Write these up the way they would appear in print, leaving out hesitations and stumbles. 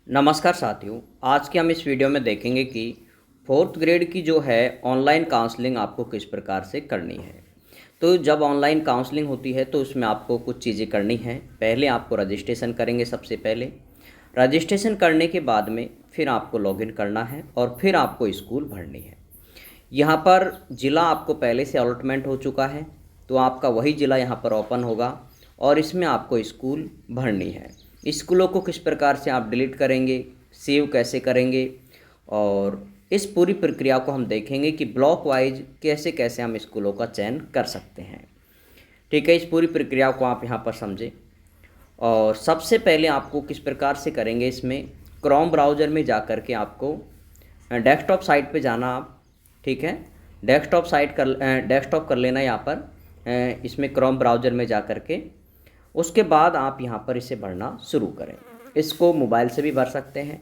नमस्कार साथियों। आज के हम इस वीडियो में देखेंगे कि फोर्थ ग्रेड की जो है ऑनलाइन काउंसलिंग आपको किस प्रकार से करनी है। तो जब ऑनलाइन काउंसलिंग होती है तो उसमें आपको कुछ चीज़ें करनी हैं। पहले आपको रजिस्ट्रेशन करेंगे। सबसे पहले रजिस्ट्रेशन करने के बाद में फिर आपको लॉगिन करना है और फिर आपको स्कूल भरनी है। यहाँ पर ज़िला आपको पहले से अलॉटमेंट हो चुका है, तो आपका वही ज़िला यहाँ पर ओपन होगा और इसमें आपको स्कूल भरनी है। स्कूलों को किस प्रकार से आप डिलीट करेंगे, सेव कैसे करेंगे, और इस पूरी प्रक्रिया को हम देखेंगे कि ब्लॉक वाइज कैसे कैसे हम स्कूलों का चयन कर सकते हैं। ठीक है, इस पूरी प्रक्रिया को आप यहाँ पर समझें। और सबसे पहले आपको किस प्रकार से करेंगे, इसमें क्रोम ब्राउज़र में जा कर के आपको डेस्कटॉप साइट पे जाना आप। ठीक है, डेस्कटॉप कर लेना यहाँ पर इसमें क्रोम ब्राउज़र में जा कर के। उसके बाद आप यहाँ पर इसे भरना शुरू करें। इसको मोबाइल से भी भर सकते हैं,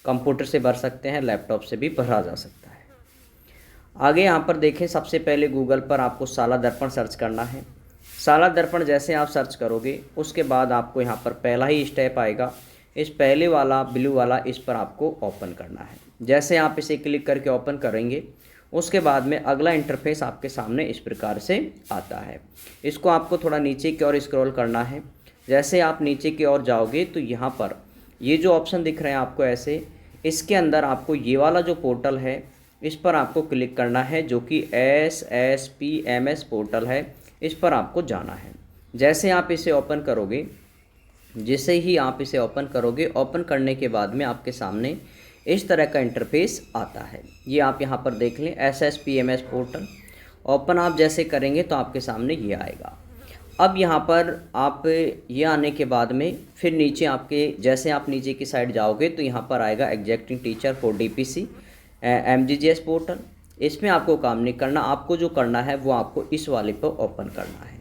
कंप्यूटर से भर सकते हैं, लैपटॉप से भी भरा जा सकता है। आगे यहाँ पर देखें, सबसे पहले गूगल पर आपको शाला दर्पण सर्च करना है। शाला दर्पण जैसे आप सर्च करोगे उसके बाद आपको यहाँ पर पहला ही स्टेप आएगा। इस पहले वाला ब्लू वाला, इस पर आपको ओपन करना है। जैसे आप इसे क्लिक करके ओपन करेंगे उसके बाद में अगला इंटरफेस आपके सामने इस प्रकार से आता है। इसको आपको थोड़ा नीचे की ओर स्क्रॉल करना है। जैसे आप नीचे की ओर जाओगे तो यहाँ पर ये जो ऑप्शन दिख रहे हैं आपको ऐसे, इसके अंदर आपको ये वाला जो पोर्टल है इस पर आपको क्लिक करना है, जो कि SSPMS पोर्टल है। इस पर आपको जाना है। जैसे आप इसे ओपन करोगे, जैसे ही आप इसे ओपन करोगे, ओपन करने के बाद में आपके सामने इस तरह का इंटरफेस आता है। ये आप यहाँ पर देख लें, SSPMS पोर्टल ओपन आप जैसे करेंगे तो आपके सामने ये आएगा। अब यहाँ पर आप ये आने के बाद में फिर नीचे आपके, जैसे आप नीचे की साइड जाओगे तो यहाँ पर आएगा एग्जैक्टिंग teacher for DPC MGGS portal. इसमें आपको काम नहीं करना, आपको जो करना है वो आपको इस वाले पर ओपन करना है।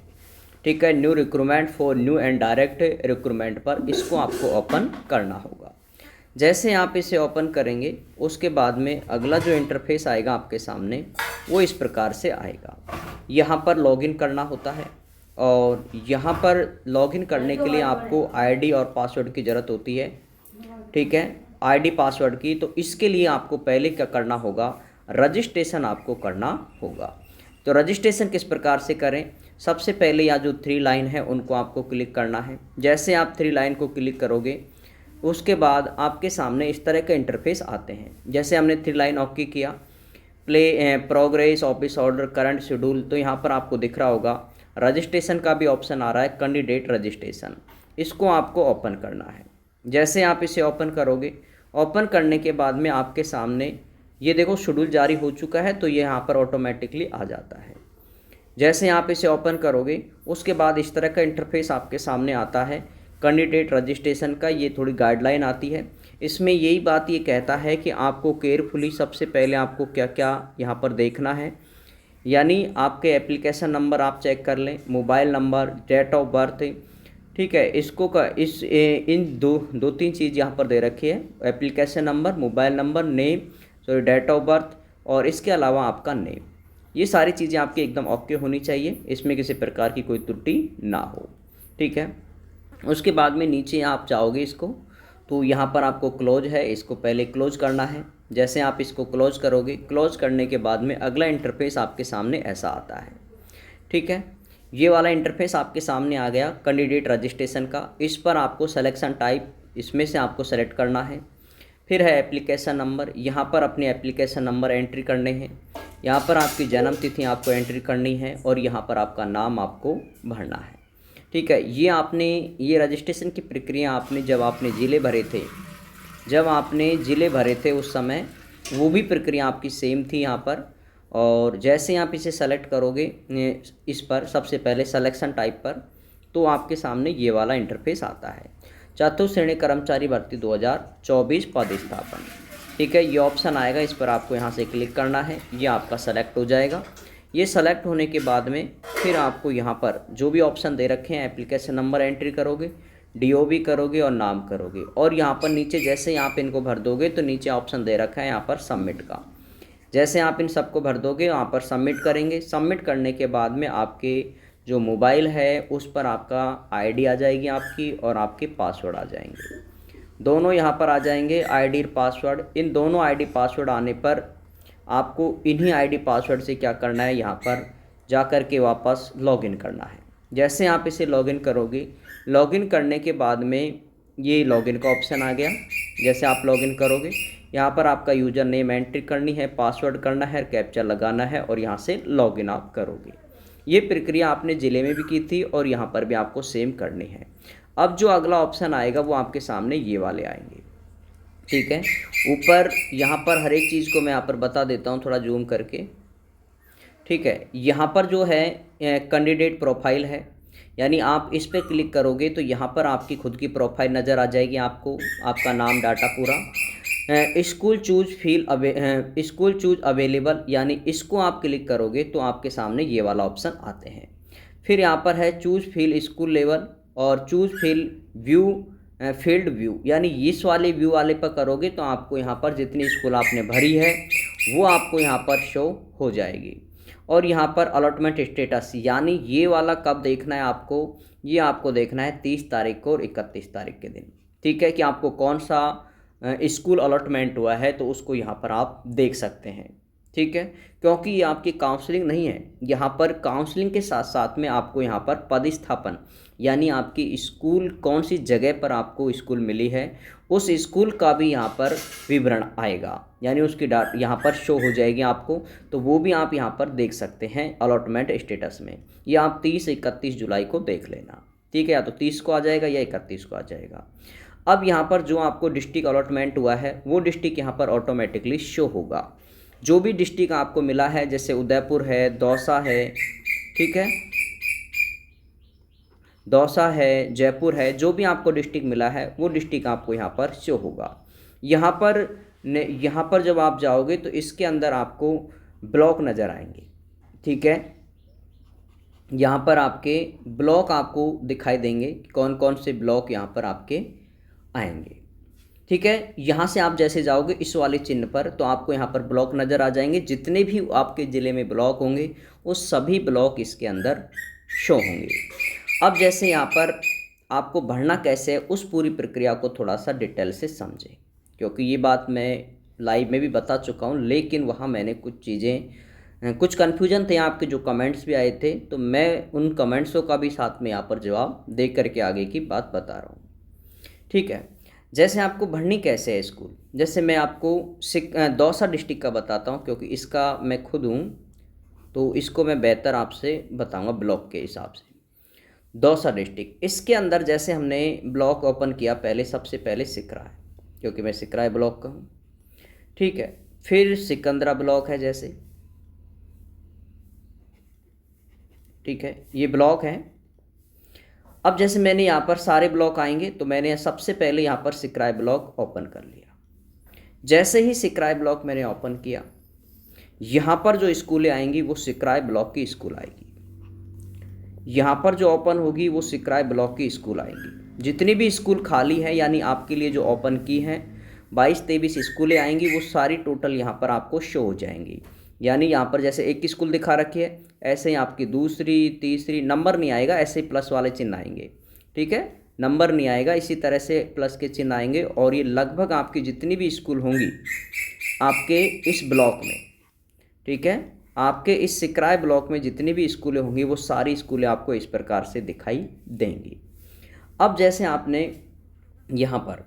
ठीक है, new recruitment for new and direct recruitment पर इसको आपको ओपन करना होगा। जैसे आप इसे ओपन करेंगे उसके बाद में अगला जो इंटरफेस आएगा आपके सामने वो इस प्रकार से आएगा। यहाँ पर लॉगिन करना होता है और यहाँ पर लॉगिन करने के लिए आपको आईडी और पासवर्ड की ज़रूरत होती है। ठीक है, आईडी पासवर्ड की। तो इसके लिए आपको पहले क्या करना होगा, रजिस्ट्रेशन आपको करना होगा। तो रजिस्ट्रेशन किस प्रकार से करें, सबसे पहले यहाँ जो 3 लाइन है उनको आपको क्लिक करना है। जैसे आप 3 लाइन को क्लिक करोगे उसके बाद आपके सामने इस तरह के इंटरफेस आते हैं। जैसे हमने 3 लाइन ओके किया, play progress office order current schedule, तो यहाँ पर आपको दिख रहा होगा रजिस्ट्रेशन का भी ऑप्शन आ रहा है, कैंडिडेट रजिस्ट्रेशन। इसको आपको ओपन करना है। जैसे आप इसे ओपन करोगे, ओपन करने के बाद में आपके सामने ये देखो शेड्यूल जारी हो चुका है, तो ये यहाँ पर ऑटोमेटिकली आ जाता है। जैसे आप इसे ओपन करोगे उसके बाद इस तरह का इंटरफेस आपके सामने आता है। कैंडिडेट रजिस्ट्रेशन का ये थोड़ी गाइडलाइन आती है। इसमें यही बात ये कहता है कि आपको केयरफुली सबसे पहले आपको क्या क्या यहाँ पर देखना है, यानी आपके एप्लीकेशन नंबर आप चेक कर लें, mobile number, date of birth. ठीक है, इसको का इस इन दो तीन चीज़ यहाँ पर दे रखी है, application number, mobile number, name, sorry date of birth, और इसके अलावा आपका नेम। ये सारी चीज़ें आपकी एकदम ओके होनी चाहिए, इसमें किसी प्रकार की कोई त्रुटि ना हो। ठीक है, उसके बाद में नीचे आप जाओगे इसको, तो यहाँ पर आपको क्लोज है, इसको पहले क्लोज करना है। जैसे आप इसको क्लोज करोगे, क्लोज करने के बाद में अगला इंटरफेस आपके सामने ऐसा आता है। ठीक है, ये वाला इंटरफेस आपके सामने आ गया कैंडिडेट रजिस्ट्रेशन का। इस पर आपको सिलेक्शन टाइप इसमें से आपको सेलेक्ट करना है। फिर है एप्लीकेशन नंबर, यहाँ पर अपने एप्लीकेशन नंबर एंट्री करने हैं। यहाँ पर आपकी जन्म तिथि आपको एंट्री करनी है और यहाँ पर आपका नाम आपको भरना है। ठीक है, ये रजिस्ट्रेशन की प्रक्रिया आपने जब आपने ज़िले भरे थे उस समय वो भी प्रक्रिया आपकी सेम थी यहाँ पर। और जैसे आप इसे सेलेक्ट करोगे इस पर सबसे पहले सिलेक्शन टाइप पर, तो आपके सामने ये वाला इंटरफेस आता है, चतुर्थ श्रेणी कर्मचारी भर्ती 2024 पद स्थापन। ठीक है, ये ऑप्शन आएगा, इस पर आपको यहाँ से क्लिक करना है, ये आपका सेलेक्ट हो जाएगा। ये सेलेक्ट होने के बाद में फिर आपको यहाँ पर जो भी ऑप्शन दे रखे हैं, एप्लीकेशन नंबर एंट्री करोगे, DOB करोगे और नाम करोगे, और यहाँ पर नीचे जैसे ही आप इनको भर दोगे तो नीचे ऑप्शन दे रखा है यहाँ पर सबमिट का। जैसे आप इन सबको भर दोगे वहाँ पर सबमिट करेंगे। सबमिट करने के बाद में आपके जो मोबाइल है उस पर आपका आईडी आ जाएगी आपकी और आपके पासवर्ड आ जाएंगे। दोनों यहाँ पर आ जाएंगे आईडी पासवर्ड। इन दोनों आईडी पासवर्ड आने पर आपको इन्हीं आईडी पासवर्ड से क्या करना है, यहाँ पर जा कर के वापस लॉगिन करना है। जैसे आप इसे लॉगिन करोगे, लॉगिन करने के बाद में ये लॉगिन का ऑप्शन आ गया। जैसे आप लॉगिन करोगे, यहाँ पर आपका यूज़र नेम एंट्री करनी है, पासवर्ड करना है, कैप्चा लगाना है और यहाँ से लॉगिन आप करोगे। ये प्रक्रिया आपने ज़िले में भी की थी और यहाँ पर भी आपको सेम करनी है। अब जो अगला ऑप्शन आएगा वो आपके सामने ये वाले आएंगे, ठीक है। ऊपर यहाँ पर हर एक चीज़ को मैं यहाँ पर बता देता हूँ थोड़ा जूम करके, ठीक है। यहाँ पर जो है कैंडिडेट प्रोफाइल है, यानी आप इस पर क्लिक करोगे तो यहाँ पर आपकी खुद की प्रोफाइल नज़र आ जाएगी आपको, आपका नाम, डाटा पूरा। स्कूल चूज अवेलेबल, यानी इसको आप क्लिक करोगे तो आपके सामने ये वाला ऑप्शन आते हैं। फिर यहाँ पर है चूज फील्ड स्कूल लेवल और चूज फील्ड व्यू, यानी इस वाले व्यू वाले पर करोगे तो आपको यहाँ पर जितनी स्कूल आपने भरी है वो आपको यहाँ पर शो हो जाएगी। और यहाँ पर अलॉटमेंट स्टेटस, यानी ये वाला कब देखना है आपको, ये आपको देखना है 30 तारीख को और 31 तारीख के दिन, ठीक है, कि आपको कौन सा स्कूल अलॉटमेंट हुआ है तो उसको यहाँ पर आप देख सकते हैं, ठीक है। क्योंकि ये आपकी काउंसलिंग नहीं है, यहाँ पर काउंसलिंग के साथ साथ में आपको यहाँ पर पदस्थापन, यानी आपकी स्कूल कौन सी जगह पर आपको स्कूल मिली है उस स्कूल का भी यहाँ पर विवरण आएगा, यानी उसकी यहाँ पर शो हो जाएगी आपको, तो वो भी आप यहाँ पर देख सकते हैं अलॉटमेंट स्टेटस में। ये आप 30-31 जुलाई को देख लेना, ठीक है, या तो 30 को आ जाएगा या 31 को आ जाएगा। अब यहाँ पर जो आपको डिस्ट्रिक्ट अलॉटमेंट हुआ है वो डिस्ट्रिक्ट यहाँ पर ऑटोमेटिकली शो होगा। जो भी डिस्ट्रिक्ट आपको मिला है, जैसे उदयपुर है, दौसा है, ठीक है, दौसा है, जयपुर है, जो भी आपको डिस्ट्रिक्ट मिला है वो डिस्ट्रिक्ट आपको यहाँ पर शो होगा। यहाँ पर जब आप जाओगे तो इसके अंदर आपको ब्लॉक नज़र आएंगे, ठीक है। यहाँ पर आपके ब्लॉक आपको दिखाई देंगे, कौन कौन से ब्लॉक यहाँ पर आपके आएंगे, ठीक है। यहाँ से आप जैसे जाओगे इस वाले चिन्ह पर तो आपको यहाँ पर ब्लॉक नज़र आ जाएंगे। जितने भी आपके ज़िले में ब्लॉक होंगे वो सभी ब्लॉक इसके अंदर शो होंगे। अब जैसे यहाँ पर आपको भरना कैसे है उस पूरी प्रक्रिया को थोड़ा सा डिटेल से समझें, क्योंकि ये बात मैं लाइव में भी बता चुका हूँ, लेकिन वहाँ मैंने कुछ कन्फ्यूजन थे, आपके जो कमेंट्स भी आए थे, तो मैं उन कमेंट्सों का भी साथ में यहाँ पर जवाब दे करके आगे की बात बता रहा हूँ, ठीक है। जैसे आपको भरनी कैसे है स्कूल, जैसे मैं आपको दौसा डिस्ट्रिक्ट का बताता हूँ, क्योंकि इसका मैं खुद हूँ तो इसको मैं बेहतर आपसे बताऊँगा ब्लॉक के हिसाब से। दौसा डिस्ट्रिक्ट, इसके अंदर जैसे हमने ब्लॉक ओपन किया, पहले सबसे पहले सिकरा है, क्योंकि मैं सिकरा ब्लॉक का हूँ, ठीक है। फिर सिकंदरा ब्लॉक है जैसे, ठीक है, ये ब्लॉक है। अब जैसे मैंने यहाँ पर सारे ब्लॉक आएंगे तो मैंने सबसे पहले यहाँ पर सिकराय ब्लॉक ओपन कर लिया। जैसे ही सिकराय ब्लॉक मैंने ओपन किया, यहाँ पर जो स्कूलें आएंगी वो सिकराय ब्लॉक की स्कूल आएगी। यहाँ पर जो ओपन होगी वो सिकराय ब्लॉक की स्कूल आएगी। जितनी भी स्कूल खाली हैं, यानी आपके लिए जो ओपन की हैं 22-23 स्कूलें आएंगी, वो सारी टोटल यहाँ पर आपको शो हो जाएंगी। यानी यहाँ पर जैसे एक स्कूल दिखा रखी है, ऐसे ही आपकी दूसरी, तीसरी, नंबर नहीं आएगा, ऐसे ही प्लस वाले चिन्ह आएंगे, ठीक है, नंबर नहीं आएगा, इसी तरह से प्लस के चिन्ह आएंगे। और ये लगभग आपकी जितनी भी स्कूल होंगी आपके इस ब्लॉक में, ठीक है, आपके इस सिकराय ब्लॉक में जितनी भी स्कूलें होंगी वो सारी स्कूलें आपको इस प्रकार से दिखाई देंगी। अब जैसे आपने यहाँ पर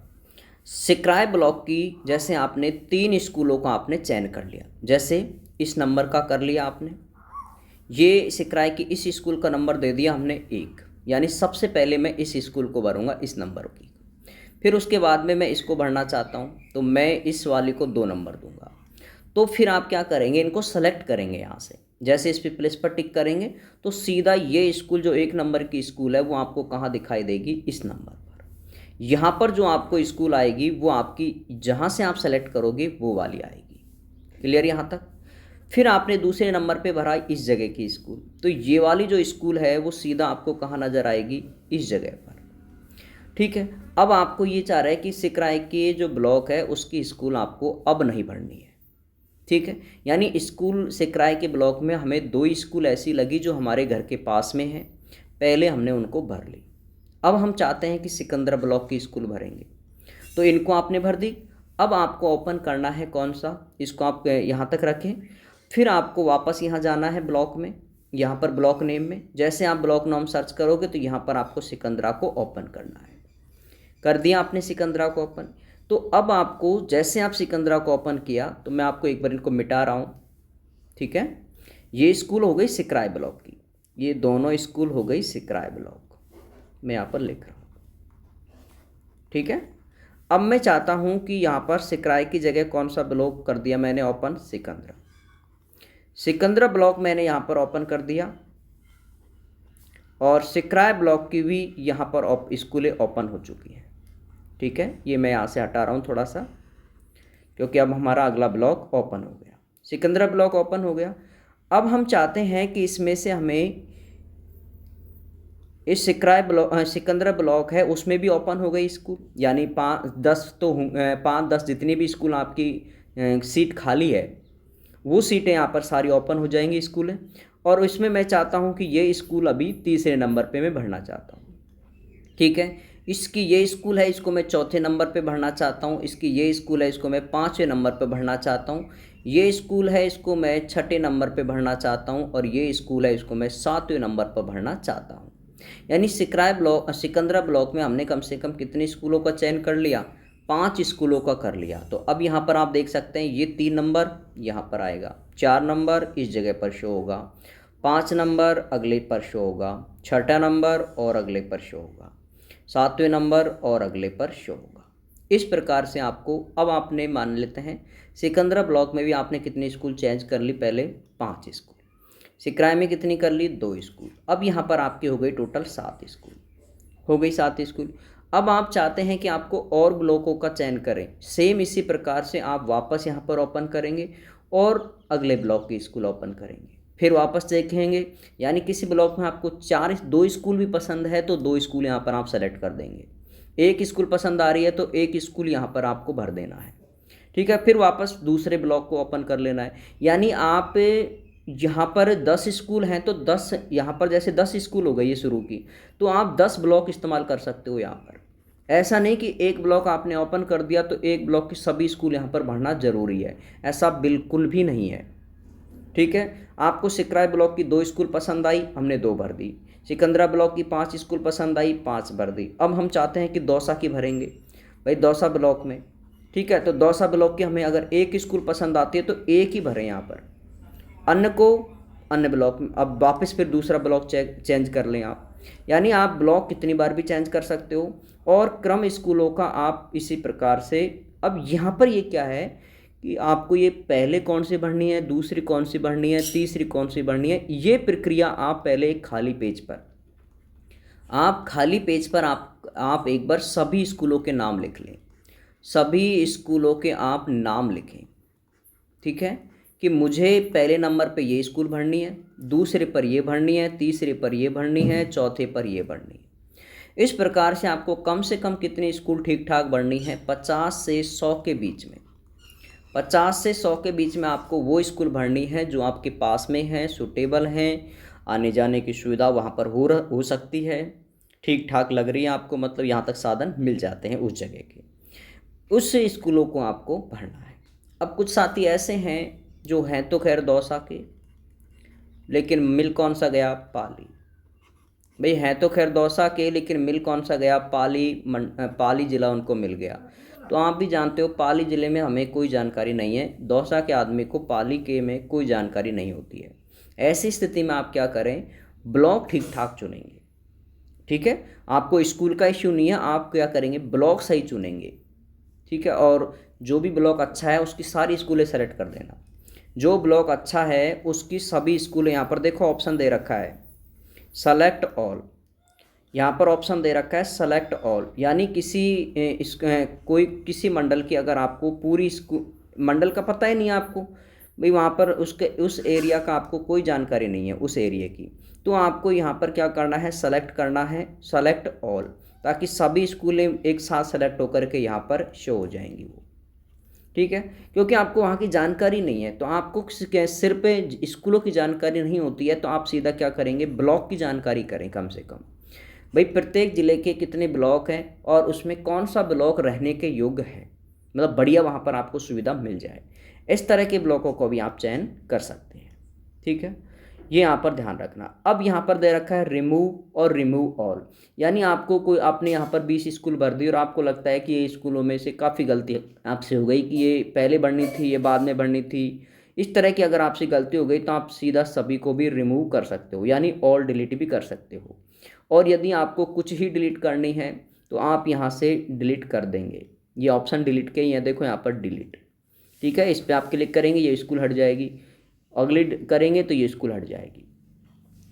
सिकराय ब्लॉक की, जैसे आपने 3 स्कूलों का आपने चयन कर लिया, जैसे इस नंबर का कर लिया आपने, ये सिकराय की इस स्कूल का नंबर दे दिया हमने 1, यानी सबसे पहले मैं इस स्कूल को भरूंगा इस नंबर की। फिर उसके बाद में मैं इसको भरना चाहता हूँ तो मैं इस वाली को 2 नंबर दूंगा। तो फिर आप क्या करेंगे, इनको सेलेक्ट करेंगे यहाँ से, जैसे इस पे प्लेस पर टिक करेंगे तो सीधा ये स्कूल जो 1 नंबर की स्कूल है वो आपको कहाँ दिखाई देगी, इस नंबर पर। यहाँ पर जो आपको स्कूल आएगी वो आपकी जहाँ से आप सेलेक्ट करोगे वो वाली आएगी। क्लियर यहाँ तक। फिर आपने दूसरे नंबर पे भरा इस जगह की स्कूल, तो ये वाली जो स्कूल है वो सीधा आपको कहाँ नज़र आएगी, इस जगह पर, ठीक है। अब आपको ये चाह रहा है कि सिकराय के जो ब्लॉक है उसकी स्कूल आपको अब नहीं भरनी है, ठीक है। यानी स्कूल सिकराय के ब्लॉक में हमें 2 स्कूल ऐसी लगी जो हमारे घर के पास में है, पहले हमने उनको भर ली। अब हम चाहते हैं कि सिकंदरा ब्लॉक की स्कूल भरेंगे, तो इनको आपने भर दी। अब आपको ओपन करना है कौन सा, इसको आप यहाँ तक रखें, फिर आपको वापस यहाँ जाना है ब्लॉक में, यहाँ पर ब्लॉक नेम में। जैसे आप ब्लॉक नाम सर्च करोगे तो यहाँ पर आपको सिकंदरा को ओपन करना है। कर दिया आपने सिकंदरा को ओपन। तो अब आपको जैसे आप सिकंदरा को ओपन किया, तो मैं आपको एक बार इनको मिटा रहा हूँ, ठीक है। ये स्कूल हो गई सिकराय ब्लॉक की, ये दोनों स्कूल हो गई सिकराय ब्लॉक, मैं यहाँ पर लिख रहा हूँ, ठीक है। अब मैं चाहता हूँ कि यहाँ पर सिकराय की जगह कौन सा ब्लॉक कर दिया मैंने ओपन, सिकंदरा। सिकंदरा ब्लॉक मैंने यहाँ पर ओपन कर दिया, और सिकराय ब्लॉक की भी यहाँ पर स्कूलें ओपन हो चुकी हैं, ठीक है। ये मैं यहाँ से हटा रहा हूँ थोड़ा सा, क्योंकि अब हमारा अगला ब्लॉक ओपन हो गया, सिकंदरा ब्लॉक ओपन हो गया। अब हम चाहते हैं कि इसमें से हमें इस सिकंदरा ब्लॉक है उसमें भी ओपन हो गई स्कूल, यानी 5-10 जितनी भी स्कूल आपकी सीट खाली है वो सीटें यहाँ पर सारी ओपन हो जाएंगी स्कूलें। और इसमें मैं चाहता हूँ कि ये स्कूल अभी तीसरे नंबर पे मैं भरना चाहता हूँ, ठीक है। इसकी ये स्कूल है, इसको मैं चौथे नंबर पे भरना चाहता हूँ। इसकी ये स्कूल है, इसको मैं 5वें नंबर पे भरना चाहता हूँ। ये स्कूल है, इसको मैं 6ठे नंबर पे भरना चाहता हूँ। और ये स्कूल है, इसको मैं 7वें नंबर पर भरना चाहता हूँ। यानी सिकंदरा ब्लॉक में हमने कम से कम कितने स्कूलों का चयन कर लिया, 5 स्कूलों का कर लिया। तो अब यहाँ पर आप देख सकते हैं ये 3 नंबर यहाँ पर आएगा, 4 नंबर इस जगह पर शो होगा, 5 नंबर अगले पर शो होगा, 6ठा नंबर और अगले पर शो होगा, 7वें नंबर और अगले पर शो होगा। इस प्रकार से आपको, अब आपने मान लेते हैं सिकंदरा ब्लॉक में भी आपने कितने स्कूल चेंज कर ली, पहले 5 स्कूल, सिकराय में कितनी कर ली, 2 स्कूल। अब यहाँ पर आपकी हो गई टोटल 7 स्कूल, हो गई 7 स्कूल। अब आप चाहते हैं कि आपको और ब्लॉकों का चयन करें, सेम इसी प्रकार से आप वापस यहाँ पर ओपन करेंगे और अगले ब्लॉक के स्कूल ओपन करेंगे, फिर वापस देखेंगे। यानी किसी ब्लॉक में आपको 2 स्कूल भी पसंद है तो 2 स्कूल यहाँ पर आप सेलेक्ट कर देंगे, एक स्कूल पसंद आ रही है तो एक स्कूल यहाँ पर आपको भर देना है, ठीक है। फिर वापस दूसरे ब्लॉक को ओपन कर लेना है। यानी आप यहाँ पर 10 स्कूल हैं तो 10 यहाँ पर, जैसे 10 स्कूल हो गई है शुरू की, तो आप 10 ब्लॉक इस्तेमाल कर सकते हो यहाँ पर। ऐसा नहीं कि एक ब्लॉक आपने ओपन कर दिया तो एक ब्लॉक के सभी स्कूल यहाँ पर भरना ज़रूरी है, ऐसा बिल्कुल भी नहीं है, ठीक है। आपको सिकराय ब्लॉक की 2 स्कूल पसंद आई, हमने 2 भर दी। सिकंदरा ब्लॉक की 5 स्कूल पसंद आई, 5 भर दी। अब हम चाहते हैं कि दौसा की भरेंगे, भाई दौसा ब्लॉक में, ठीक है। तो दौसा ब्लॉक की हमें अगर एक स्कूल पसंद आती है तो एक ही भरें यहाँ पर, अन्य को अन्य ब्लॉक में। अब वापस फिर दूसरा ब्लॉक चेंज कर लें आप, यानी आप ब्लॉक कितनी बार भी चेंज कर सकते हो। और क्रम स्कूलों का आप इसी प्रकार से, अब यहाँ पर ये क्या है कि आपको ये पहले कौन सी भरनी है, दूसरी कौन सी भरनी है, तीसरी कौन सी भरनी है, ये प्रक्रिया आप पहले एक खाली पेज पर आप एक बार सभी स्कूलों के नाम लिख लें, सभी स्कूलों के आप नाम लिखें, ठीक है। कि मुझे पहले नंबर पे ये स्कूल भरनी है, दूसरे पर ये भरनी है, तीसरे पर ये भरनी है, चौथे पर ये भरनी है। इस प्रकार से आपको कम से कम कितने स्कूल ठीक ठाक भरनी है, 50 से 100 के बीच में, 50 से 100 के बीच में आपको वो स्कूल भरनी है जो आपके पास में है, सूटेबल हैं, आने जाने की सुविधा वहाँ पर हो सकती है, ठीक ठाक लग रही है आपको, मतलब यहाँ तक साधन मिल जाते हैं उस जगह के, उस स्कूलों को आपको भरना है। अब कुछ साथी ऐसे हैं जो हैं तो खैर दौसा के, लेकिन मिल कौन सा गया, पाली। भाई हैं तो खैर दौसा के, लेकिन मिल कौन सा गया, पाली ज़िला उनको मिल गया। तो आप भी जानते हो पाली ज़िले में हमें कोई जानकारी नहीं है, दौसा के आदमी को पाली के में कोई जानकारी नहीं होती है। ऐसी स्थिति में आप क्या करें, ब्लॉक ठीक ठाक चुनेंगे, ठीक है। आपको स्कूल का इश्यू नहीं है, आप क्या करेंगे, ब्लॉक सही चुनेंगे, ठीक है। और जो भी ब्लॉक अच्छा है उसकी सारी स्कूलें सेलेक्ट कर देना, जो ब्लॉक अच्छा है उसकी सभी स्कूलें। यहाँ पर देखो ऑप्शन दे रखा है सेलेक्ट ऑल, यहाँ पर ऑप्शन दे रखा है सेलेक्ट ऑल, यानी किसी मंडल की अगर आपको पूरी मंडल का पता ही नहीं है आपको, भाई वहाँ पर उस एरिया का आपको कोई जानकारी नहीं है उस एरिया की, तो आपको यहाँ पर क्या करना है, सेलेक्ट करना है सिलेक्ट ऑल, ताकि सभी स्कूलें एक साथ सेलेक्ट होकर के यहाँ पर शो हो जाएंगी वो, ठीक है। क्योंकि आपको वहाँ की जानकारी नहीं है, तो आपको सिर पे स्कूलों की जानकारी नहीं होती है, तो आप सीधा क्या करेंगे, ब्लॉक की जानकारी करें कम से कम। भाई प्रत्येक ज़िले के कितने ब्लॉक हैं और उसमें कौन सा ब्लॉक रहने के योग्य है, मतलब बढ़िया वहाँ पर आपको सुविधा मिल जाए, इस तरह के ब्लॉकों को भी आप चयन कर सकते हैं। ठीक है, ये यहाँ पर ध्यान रखना। अब यहाँ पर दे रखा है रिमूव और रिमूव ऑल, यानी आपको कोई आपने यहाँ पर 20 स्कूल भर दी और आपको लगता है कि ये स्कूलों में से काफ़ी गलती आपसे हो गई कि ये पहले बढ़नी थी, ये बाद में बढ़नी थी, इस तरह की अगर आपसे गलती हो गई तो आप सीधा सभी को भी रिमूव कर सकते हो, यानी ऑल डिलीट भी कर सकते हो। और यदि आपको कुछ ही डिलीट करनी है तो आप यहाँ से डिलीट कर देंगे, ये ऑप्शन डिलीट के यहाँ देखो यहाँ पर डिलीट। ठीक है, इस पर आप क्लिक करेंगे ये स्कूल हट जाएगी, अगले करेंगे तो ये स्कूल हट जाएगी।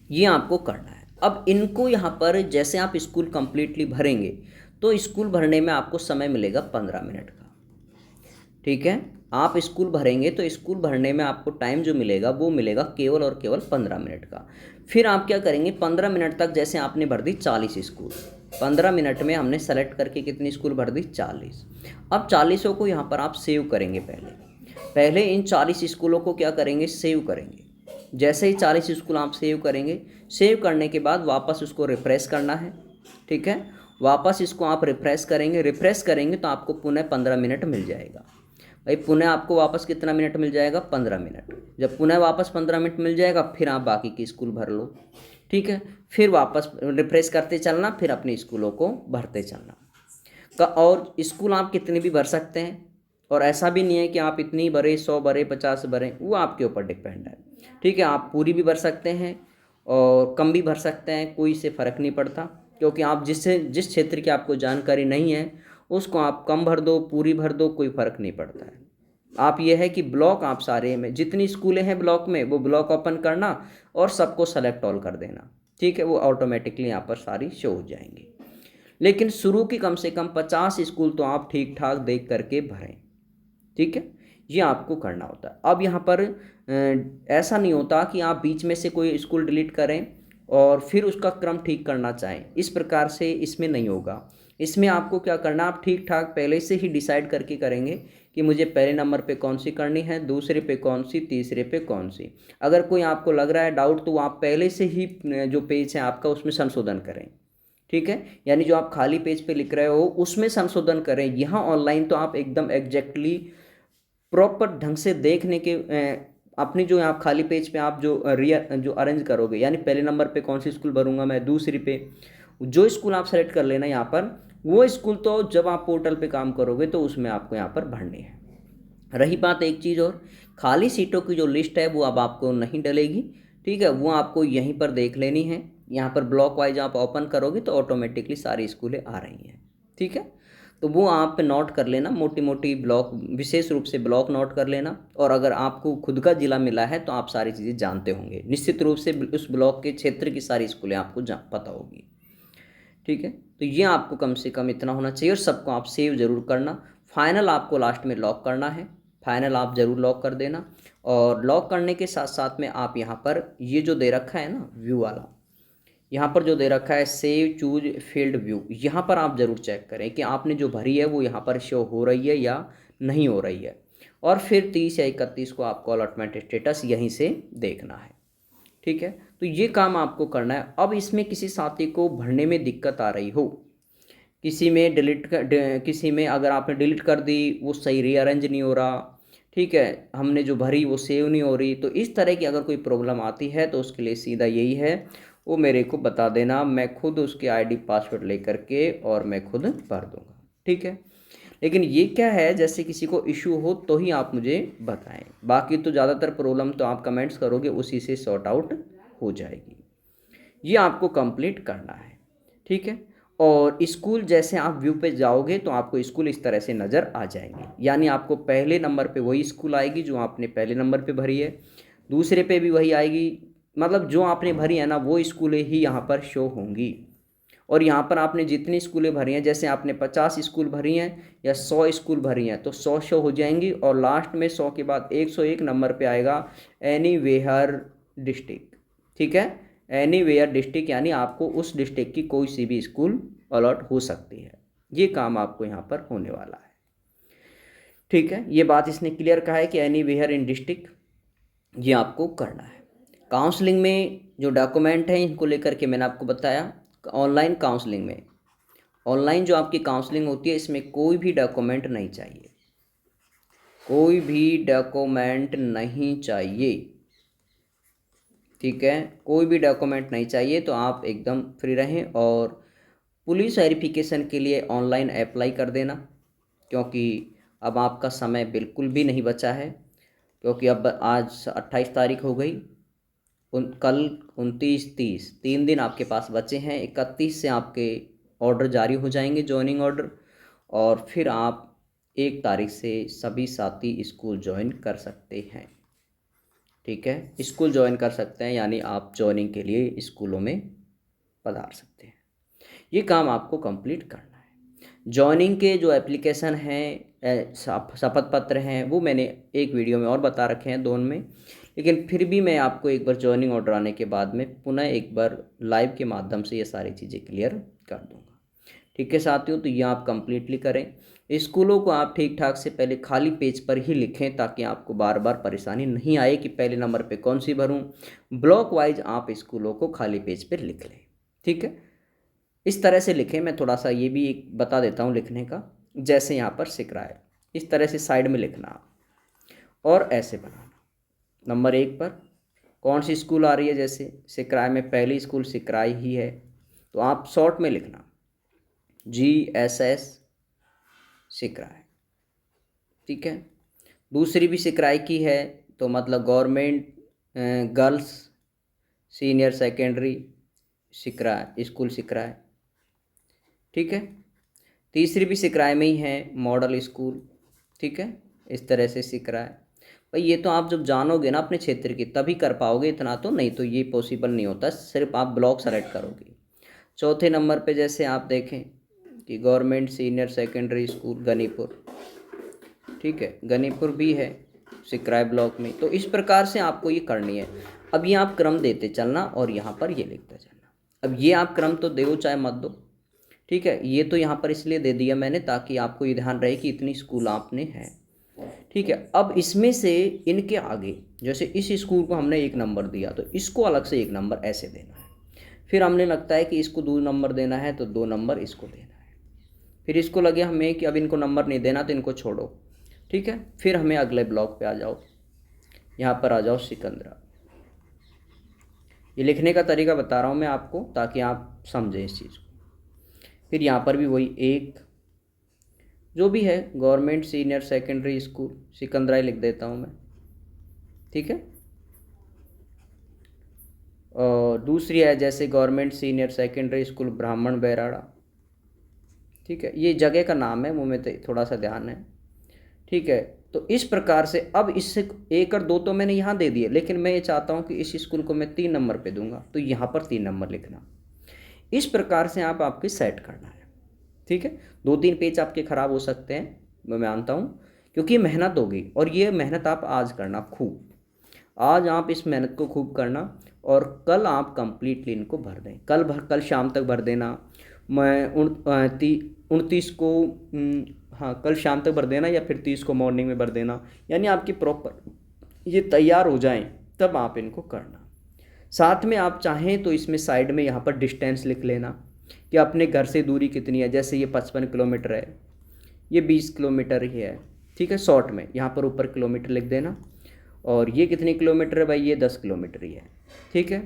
ये आपको करना है। अब इनको यहाँ पर जैसे आप स्कूल कंप्लीटली भरेंगे तो स्कूल भरने में आपको समय मिलेगा 15 मिनट का। ठीक है, आप स्कूल भरेंगे तो स्कूल भरने में आपको टाइम जो मिलेगा वो मिलेगा केवल और केवल 15 मिनट का। फिर आप क्या करेंगे, 15 मिनट तक जैसे आपने भर दी 40 स्कूल, 15 मिनट में हमने सेलेक्ट करके कितनी स्कूल भर दी 40। अब 40 को यहाँ पर आप सेव करेंगे। पहले इन 40 स्कूलों को क्या करेंगे, सेव करेंगे। जैसे ही 40 स्कूल आप सेव करेंगे, सेव करने के बाद वापस उसको रिफ्रेश करना है। ठीक है, वापस इसको आप रिफ्रेश करेंगे तो आपको पुनः 15 मिनट मिल जाएगा। भाई पुनः आपको वापस कितना मिनट मिल जाएगा, 15 मिनट। जब पुनः वापस 15 मिनट मिल जाएगा फिर आप बाकी की स्कूल भर लो। ठीक है, फिर वापस रिफ्रेश करते चलना, फिर अपने स्कूलों को भरते चलना। और स्कूल आप कितने भी भर सकते हैं, और ऐसा भी नहीं है कि आप इतनी भरे, 100 भरे, 50 भरे, वो आपके ऊपर डिपेंड है। ठीक है, आप पूरी भी भर सकते हैं और कम भी भर सकते हैं, कोई से फ़र्क नहीं पड़ता, क्योंकि आप जिस क्षेत्र की आपको जानकारी नहीं है उसको आप कम भर दो, पूरी भर दो, कोई फ़र्क नहीं पड़ता है। आप ये है कि ब्लॉक आप सारे में जितनी स्कूलें हैं ब्लॉक में वो ब्लॉक ओपन करना और सबको सेलेक्ट ऑल कर देना। ठीक है, वो ऑटोमेटिकली यहाँ पर सारी शो हो जाएंगी। लेकिन शुरू की कम से कम 50 स्कूल तो आप ठीक ठाक देख करके भरें। ठीक है, ये आपको करना होता है। अब यहाँ पर ऐसा नहीं होता कि आप बीच में से कोई स्कूल डिलीट करें और फिर उसका क्रम ठीक करना चाहें, इस प्रकार से इसमें नहीं होगा। इसमें आपको क्या करना, आप ठीक ठाक पहले से ही डिसाइड करके करेंगे कि मुझे पहले नंबर पे कौन सी करनी है, दूसरे पे कौन सी, तीसरे पे कौन सी। अगर कोई आपको लग रहा है डाउट तो आप पहले से ही जो पेज है आपका उसमें संशोधन करें। ठीक है, यानी जो आप खाली पेज पे लिख रहे हो उसमें संशोधन करें। यहाँ ऑनलाइन तो आप एकदम एग्जैक्टली प्रॉपर ढंग से देखने के अपनी जो आप खाली पेज पे आप जो अरेंज करोगे, यानी पहले नंबर पे कौन सी स्कूल भरूंगा मैं, दूसरी पे जो स्कूल आप सेलेक्ट कर लेना यहाँ पर, वो स्कूल तो जब आप पोर्टल पे काम करोगे तो उसमें आपको यहाँ पर भरनी है। रही बात एक चीज़ और, खाली सीटों की जो लिस्ट है वो अब आपको नहीं डलेगी। ठीक है, वो आपको यहीं पर देख लेनी है। यहाँ पर ब्लॉक वाइज आप ओपन करोगे तो ऑटोमेटिकली सारी स्कूलें आ रही हैं। ठीक है, तो वो आप नोट कर लेना, मोटी मोटी ब्लॉक, विशेष रूप से ब्लॉक नोट कर लेना। और अगर आपको खुद का ज़िला मिला है तो आप सारी चीज़ें जानते होंगे, निश्चित रूप से उस ब्लॉक के क्षेत्र की सारी स्कूलें आपको पता होगी। ठीक है, तो ये आपको कम से कम इतना होना चाहिए और सबको आप सेव ज़रूर करना। फाइनल आपको लास्ट में लॉक करना है, फाइनल आप ज़रूर लॉक कर देना। और लॉक करने के साथ साथ में आप यहाँ पर ये जो दे रखा है ना व्यू वाला, यहाँ पर जो दे रखा है सेव चूज फील्ड व्यू, यहाँ पर आप ज़रूर चेक करें कि आपने जो भरी है वो यहाँ पर शो हो रही है या नहीं हो रही है। और फिर 30 या 31 को आपको अलॉटमेंट स्टेटस यहीं से देखना है। ठीक है, तो ये काम आपको करना है। अब इसमें किसी साथी को भरने में दिक्कत आ रही हो, किसी में अगर आपने डिलीट कर दी वो सही रीअरेंज नहीं हो रहा, ठीक है, हमने जो भरी वो सेव नहीं हो रही, तो इस तरह की अगर कोई प्रॉब्लम आती है तो उसके लिए सीधा यही है, वो मेरे को बता देना, मैं खुद उसके आईडी पासवर्ड लेकर के और मैं खुद भर दूंगा। ठीक है, लेकिन ये क्या है, जैसे किसी को इशू हो तो ही आप मुझे बताएं, बाकी तो ज़्यादातर प्रॉब्लम तो आप कमेंट्स करोगे उसी से सॉर्ट आउट हो जाएगी। ये आपको कंप्लीट करना है। ठीक है, और स्कूल जैसे आप व्यू पे जाओगे तो आपको स्कूल इस तरह से नज़र आ जाएंगे, यानी आपको पहले नंबर पे वही स्कूल आएगी जो आपने पहले नंबर पे भरी है, दूसरे पे भी वही आएगी, मतलब जो आपने भरी है ना वो स्कूलें ही यहाँ पर शो होंगी। और यहाँ पर आपने जितनी स्कूलें भरी हैं, जैसे आपने 50 स्कूल भरी हैं या 100 स्कूल भरी हैं तो 100 शो हो जाएंगी, और लास्ट में 100 के बाद 101 नंबर पे आएगा एनीवेयर डिस्ट्रिक्ट। ठीक है, एनीवेयर डिस्ट्रिक्ट यानी आपको उस डिस्ट्रिक्ट की कोई सी भी स्कूल अलॉट हो सकती है। ये काम आपको यहाँ पर होने वाला है। ठीक है, ये बात इसने क्लियर कहा है कि एनीवेयर इन डिस्ट्रिक्ट ये आपको करना है। काउंसलिंग में जो डॉक्यूमेंट हैं इनको लेकर के मैंने आपको बताया। ऑनलाइन काउंसलिंग में, ऑनलाइन जो आपकी काउंसलिंग होती है इसमें कोई भी डॉक्यूमेंट नहीं चाहिए, कोई भी डॉक्यूमेंट नहीं चाहिए, ठीक है, कोई भी डॉक्यूमेंट नहीं चाहिए। तो आप एकदम फ्री रहें और पुलिस वेरिफिकेशन के लिए ऑनलाइन अप्लाई कर देना, क्योंकि अब आपका समय बिल्कुल भी नहीं बचा है, क्योंकि अब आज 28 तारीख हो गई, कल 29, 30, 3 दिन आपके पास बचे हैं। 31 से आपके ऑर्डर जारी हो जाएंगे, जॉइनिंग ऑर्डर, और फिर आप 1 तारीख से सभी साथी स्कूल ज्वाइन कर सकते हैं, ठीक है, स्कूल ज्वाइन कर सकते हैं, यानी आप जॉइनिंग के लिए स्कूलों में पधार सकते हैं। ये काम आपको कंप्लीट करना है। जॉइनिंग के जो एप्लीकेशन हैं, शपथ पत्र हैं, वो मैंने एक वीडियो में और बता रखे हैं दोनों में, लेकिन फिर भी मैं आपको एक बार जॉइनिंग ऑर्डर आने के बाद में पुनः एक बार लाइव के माध्यम से ये सारी चीज़ें क्लियर कर दूंगा, ठीक है साथियों। तो ये आप कंप्लीटली करें। स्कूलों को आप ठीक ठाक से पहले खाली पेज पर ही लिखें, ताकि आपको बार बार परेशानी नहीं आए कि पहले नंबर पे कौन सी भरूं। ब्लॉक वाइज आप स्कूलों को खाली पेज पर लिख लें, ठीक है, इस तरह से लिखें। मैं थोड़ा सा ये भी एक बता देता हूँ लिखने का, जैसे यहाँ पर सिकराय, इस तरह से साइड में लिखना और ऐसे बनाना। नंबर 1 पर कौन सी स्कूल आ रही है, जैसे सिकराय में पहली स्कूल सिकराय ही है, तो आप शॉर्ट में लिखना GSS सिकराय, ठीक है। दूसरी भी सिकराय की है, तो मतलब government girls senior secondary Sikrai school Sikrai, ठीक है। तीसरी भी सिकराय में ही है, मॉडल स्कूल, ठीक है, इस तरह से सिकराय। भाई ये तो आप जब जानोगे ना अपने क्षेत्र की तभी कर पाओगे, इतना तो नहीं तो ये पॉसिबल नहीं होता, सिर्फ आप ब्लॉक सेलेक्ट करोगे। चौथे नंबर पे जैसे आप देखें कि government senior secondary school Ganipur, ठीक है, गनीपुर भी है सिकराय ब्लॉक में। तो इस प्रकार से आपको ये करनी है। अब ये आप क्रम देते चलना और यहाँ पर ये लिखते जाना। अब ये आप क्रम तो दो चाहे मत दो, ठीक है, ये तो यहाँ पर इसलिए दे दिया मैंने ताकि आपको ये ध्यान रहे कि इतनी स्कूल आपने है, ठीक है। अब इसमें से इनके आगे जैसे इस स्कूल को हमने 1 नंबर दिया, तो इसको अलग से 1 नंबर ऐसे देना है। फिर हमने लगता है कि इसको 2 नंबर देना है, तो 2 नंबर इसको देना है। फिर इसको लगे हमें कि अब इनको नंबर नहीं देना, तो इनको छोड़ो, ठीक है। फिर हमें अगले ब्लॉक पे आ जाओ, यहाँ पर आ जाओ सिकंदरा। ये लिखने का तरीका बता रहा हूँ मैं आपको ताकि आप समझें इस चीज़ को। फिर यहाँ पर भी वही 1 जो भी है government senior secondary school Sikandra लिख देता हूँ मैं, ठीक है। और दूसरी है जैसे गवर्नमेंट सीनियर सेकेंडरी स्कूल ब्राह्मण बैराड़ा, ठीक है, ये जगह का नाम है, मुँह में थोड़ा सा ध्यान है, ठीक है। तो इस प्रकार से अब इससे 1 और 2 तो मैंने यहाँ दे दिए, लेकिन मैं ये चाहता हूँ कि इस स्कूल को मैं 3 नंबर पे दूंगा, तो यहाँ पर 3 नंबर लिखना। इस प्रकार से आप आपकी सेट करना है, ठीक है। 2-3 पेज आपके ख़राब हो सकते हैं, मैं मानता हूँ, क्योंकि मेहनत होगी और ये मेहनत आप आज करना खूब, आज आप इस मेहनत को खूब करना और कल आप कंप्लीटली इनको भर दें। कल शाम तक भर देना। मैं 29 को हाँ कल शाम तक भर देना, या फिर 30 को मॉर्निंग में भर देना, यानी आपकी प्रॉपर ये तैयार हो जाएं तब आप इनको करना। साथ में आप चाहें तो इसमें साइड में यहाँ पर डिस्टेंस लिख लेना कि अपने घर से दूरी कितनी है। जैसे ये 55 किलोमीटर है, ये 20 किलोमीटर ही है, ठीक है, शॉर्ट में यहाँ पर ऊपर किलोमीटर लिख देना। और ये कितने किलोमीटर है भाई, ये 10 किलोमीटर ही है, ठीक है।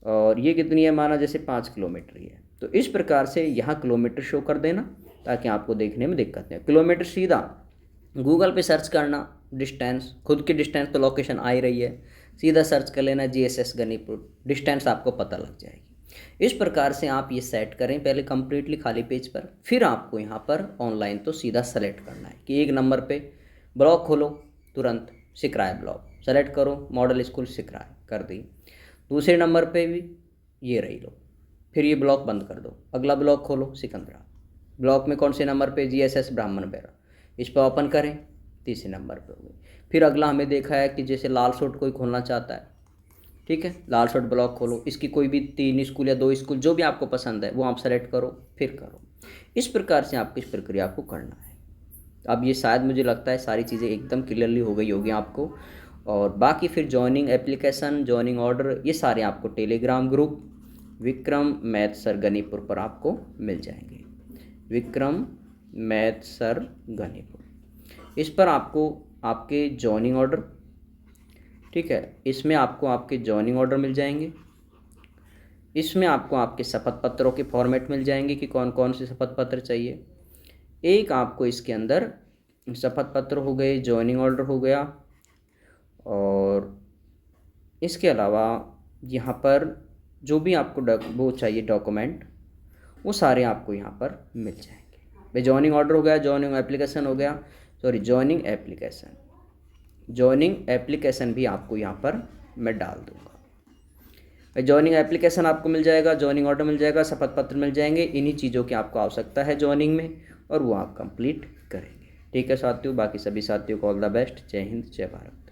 और ये कितनी है, माना जैसे 5 किलोमीटर ही है, तो इस प्रकार से यहाँ किलोमीटर शो कर देना ताकि आपको देखने में दिक्कत नहीं। किलोमीटर सीधा गूगल पे सर्च करना, डिस्टेंस, खुद की डिस्टेंस तो लोकेशन आ ही रही है, सीधा सर्च कर लेना GSS गनीपुर, डिस्टेंस आपको पता लग जाएगी। इस प्रकार से आप ये सेट करें पहले कंप्लीटली खाली पेज पर। फिर आपको यहाँ पर ऑनलाइन तो सीधा सेलेक्ट करना है कि 1 नंबर पे ब्लॉक खोलो, तुरंत सिकराय ब्लॉक सेलेक्ट करो, मॉडल स्कूल सिकराय कर दी। दूसरे नंबर पे भी ये रही लो, फिर ये ब्लॉक बंद कर दो, अगला ब्लॉक खोलो सिकंदरा। ब्लॉक में कौन से नंबर पे, GSS ब्राह्मण बैरा, इस पर ओपन करें, 3 नंबर पे हो गई। फिर अगला हमें देखा है कि जैसे लाल सोट कोई खोलना चाहता है, ठीक है, लाल सोट ब्लॉक खोलो, इसकी कोई भी 3 स्कूल या 2 स्कूल जो भी आपको पसंद है वो आप सेलेक्ट करो, फिर करो। इस प्रकार से आपकी इस प्रक्रिया को करना है। अब ये शायद मुझे लगता है सारी चीज़ें एकदम क्लियरली हो गई होगी आपको। और बाकी फिर जॉइनिंग एप्लीकेशन, जॉइनिंग ऑर्डर, ये सारे आपको telegram group Vikram math sir Ganipur पर आपको मिल जाएंगे। विक्रम मैथ सर गनीपुर, इस पर आपको आपके जॉइनिंग ऑर्डर, ठीक है, इसमें आपको आपके जॉइनिंग ऑर्डर मिल जाएंगे। इसमें आपको आपके शपथ पत्रों के फॉर्मेट मिल जाएंगे कि कौन कौन से शपथ पत्र चाहिए। एक आपको इसके अंदर शपथ पत्र हो गए, जॉइनिंग ऑर्डर हो गया, और इसके अलावा यहाँ पर जो भी आपको वो चाहिए डॉक्यूमेंट, वो सारे आपको यहाँ पर मिल जाएंगे। भाई जॉइनिंग ऑर्डर हो गया, जॉइनिंग एप्लीकेशन हो गया, सॉरी जॉइनिंग एप्लीकेशन भी आपको यहाँ पर मैं डाल दूँगा। भाई जॉइनिंग एप्लीकेशन आपको मिल जाएगा, जॉइनिंग ऑर्डर मिल जाएगा, शपथ पत्र मिल जाएंगे। इन्हीं चीज़ों की आपको आवश्यकता है जॉइनिंग में, और वो आप कंप्लीट करेंगे। ठीक है साथियों, बाकी सभी साथियों को ऑल द बेस्ट। जय हिंद, जय भारत।